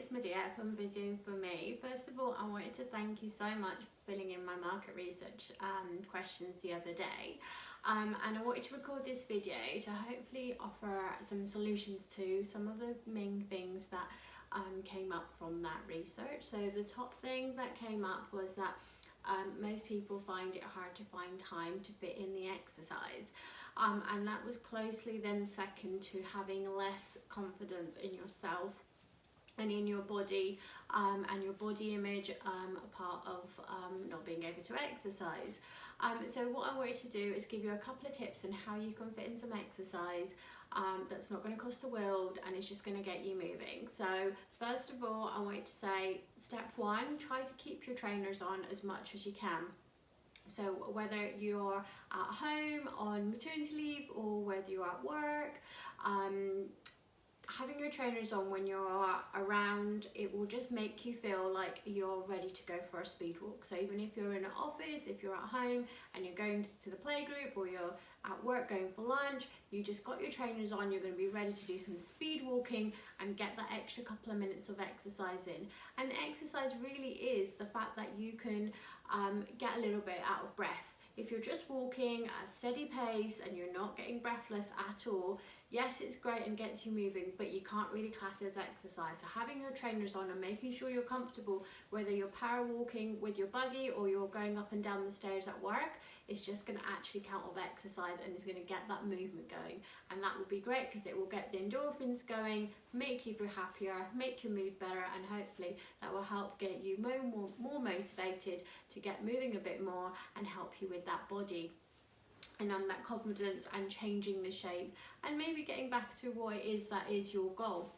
it's Medea from Physio4me. First of all, I wanted to thank you so much for filling in my market research questions the other day. And I wanted to record this video to hopefully offer some solutions to some of the main things that came up from that research. So the top thing that came up was that most people find it hard to find time to fit in the exercise. And that was closely then second to having less confidence in yourself and in your body and your body image, a part of not being able to exercise. So what I wanted to do is give you a couple of tips on how you can fit in some exercise that's not going to cost the world and it's just going to get you moving. So first of all, I wanted to say step one, try to keep your trainers on as much as you can. So whether you're at home on maternity leave or whether you're at work, having your trainers on when you're around, it will just make you feel like you're ready to go for a speed walk. So even if you're in an office, if you're at home and you're going to the playgroup, or you're at work going for lunch, you just got your trainers on, you're going to be ready to do some speed walking and get that extra couple of minutes of exercise in. And exercise really is the fact that you can get a little bit out of breath. If you're just walking at a steady pace and you're not getting breathless at all, yes, it's great and gets you moving, but you can't really class it as exercise. So having your trainers on and making sure you're comfortable, whether you're power walking with your buggy or you're going up and down the stairs at work, it's just going to actually count as exercise and it's going to get that movement going. And that will be great because it will get the endorphins going, make you feel happier, make your mood better, and hopefully that will help get you more motivated to get moving a bit more and help you with that body and on that confidence and changing the shape and maybe getting back to what it is that is your goal.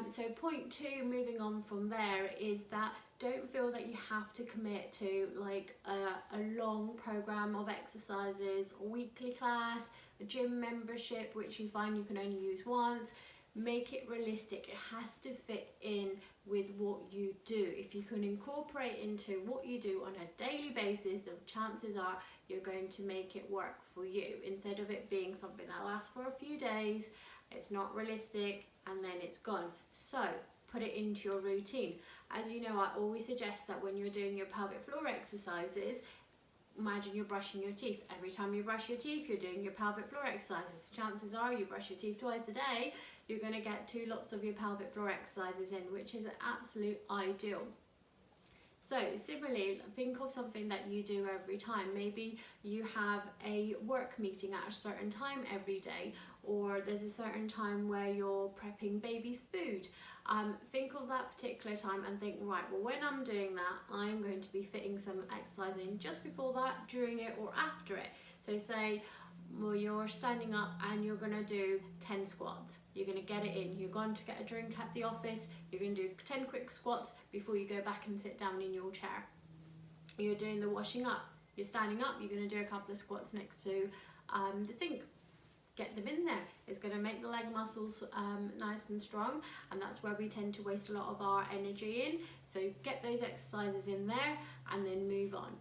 So point two, moving on from there, is that don't feel that you have to commit to like a long program of exercises, a weekly class, a gym membership which you find you can only use once. Make it realistic. It has to fit in with what you do. If you can incorporate into what you do on a daily basis, the chances are you're going to make it work for you, instead of it being something that lasts for a few days, it's not realistic, and then it's gone. So put it into your routine. As you know, I always suggest that when you're doing your pelvic floor exercises, imagine you're brushing your teeth. Every time you brush your teeth, you're doing your pelvic floor exercises. Chances are you brush your teeth twice a day, you're going to get 2 lots of your pelvic floor exercises in, which is an absolute ideal. So similarly, think of something that you do every time. Maybe you have a work meeting at a certain time every day, or there's a certain time where you're prepping baby's food. Think of that particular time and think, right, well, when I'm doing that, I'm going to be fitting some exercise in just before that, during it, or after it. So say, well, you're standing up and you're going to do 10 squats. You're going to get it in. You're going to get a drink at the office. You're going to do 10 quick squats before you go back and sit down in your chair. You're doing the washing up. You're standing up. You're going to do a couple of squats next to the sink. Get them in there. It's going to make the leg muscles nice and strong, and that's where we tend to waste a lot of our energy in. So get those exercises in there and then move on.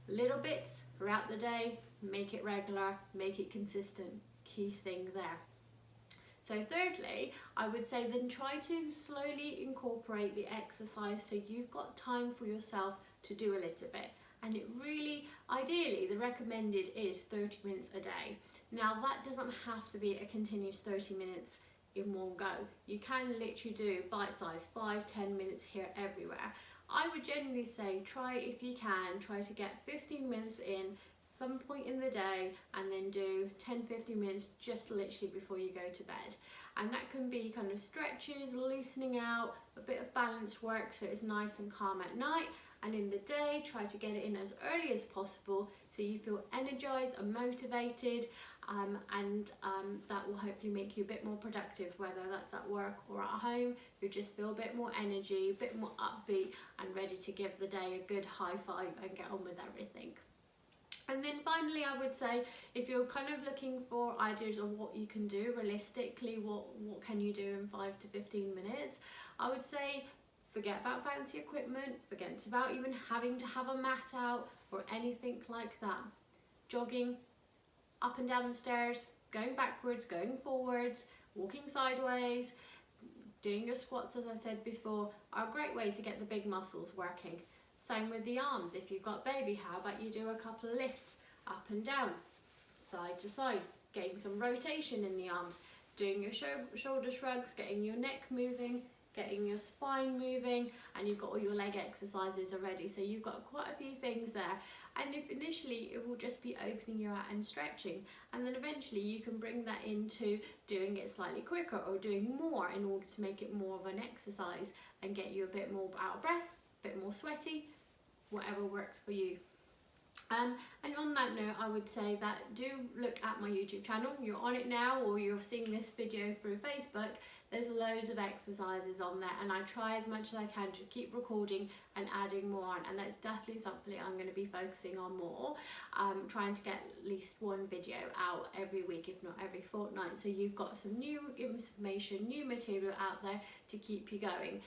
Little bits throughout the day, make it regular, make it consistent. Key thing there. So thirdly, I would say then try to slowly incorporate the exercise so you've got time for yourself to do a little bit. And it really, ideally, the recommended is 30 minutes a day. Now that doesn't have to be a continuous 30 minutes in one go. You can literally do bite-sized 5-10 minutes here everywhere. I would generally say try, if you can, try to get 15 minutes in some point in the day and then do 10-15 minutes just literally before you go to bed. And that can be kind of stretches, loosening out, a bit of balance work so it's nice and calm at night. And in the day, try to get it in as early as possible so you feel energized and motivated, and that will hopefully make you a bit more productive, whether that's at work or at home. You just feel a bit more energy, a bit more upbeat and ready to give the day a good high five and get on with everything. And then finally, I would say, if you're kind of looking for ideas of what you can do realistically, what can you do in 5 to 15 minutes, I would say forget about fancy equipment, forget about even having to have a mat out or anything like that. Jogging, up and down the stairs, going backwards, going forwards, walking sideways, Doing your squats, as I said before, are a great way to get the big muscles working. Same with the arms. If you've got baby, how about you do a couple of lifts up and down, side to side, getting some rotation in the arms, doing your shoulder shrugs, getting your neck moving, getting your spine moving, and you've got all your leg exercises already. So you've got quite a few things there. And if initially it will just be opening you out and stretching, and then eventually you can bring that into doing it slightly quicker or doing more in order to make it more of an exercise and get you a bit more out of breath, a bit more sweaty, whatever works for you. And on that note, I would say that do look at my YouTube channel. You're on it now, or you're seeing this video through Facebook. There's loads of exercises on there, and I try as much as I can to keep recording and adding more on, and that's definitely something I'm going to be focusing on more. Trying to get at least one video out every week, if not every fortnight, so you've got some new information, new material out there to keep you going.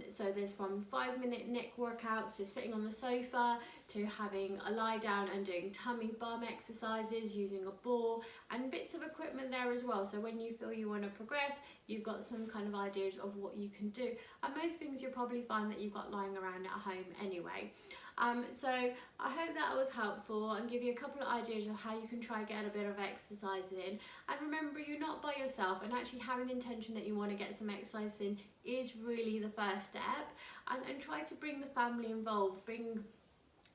So there's from 5-minute neck workouts to sitting on the sofa, to having a lie down and doing tummy bum exercises using a ball, and bits of equipment there as well. So when you feel you want to progress, you've got some kind of ideas of what you can do, and most things you'll probably find that you've got lying around at home anyway. So I hope that was helpful and give you a couple of ideas of how you can try and get a bit of exercise in. And remember, you're not by yourself, and actually having the intention that you want to get some exercise in is really the first step. And try to bring the family involved, bring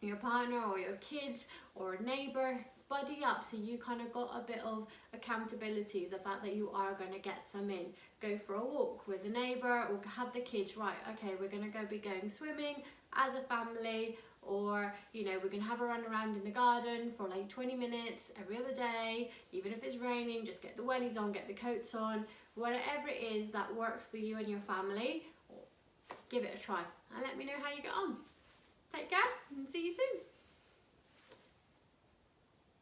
your partner or your kids or a neighbour, buddy up, so you kind of got a bit of accountability, the fact that you are going to get some in. Go for a walk with a neighbour, or have the kids, right, okay, we're going to be going swimming as a family, or you know, we're going to have a run around in the garden for like 20 minutes every other day, even if it's raining. Just get the wellies on, get the coats on, whatever it is that works for you and your family. Give it a try and let me know how you get on. Take care and see you soon.